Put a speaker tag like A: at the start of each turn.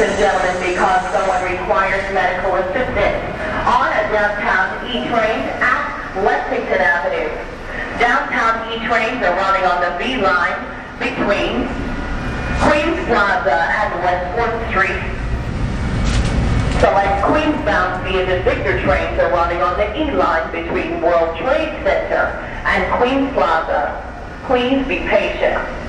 A: and gentlemen, because someone requires medical assistance on a downtown E-train at Lexington Avenue. Downtown E-trains are running on the V line between Queens Plaza and West 4th Street. Select Queensbound via the Victor trains are running on the E line between World Trade Center and Queens Plaza. Please be patient.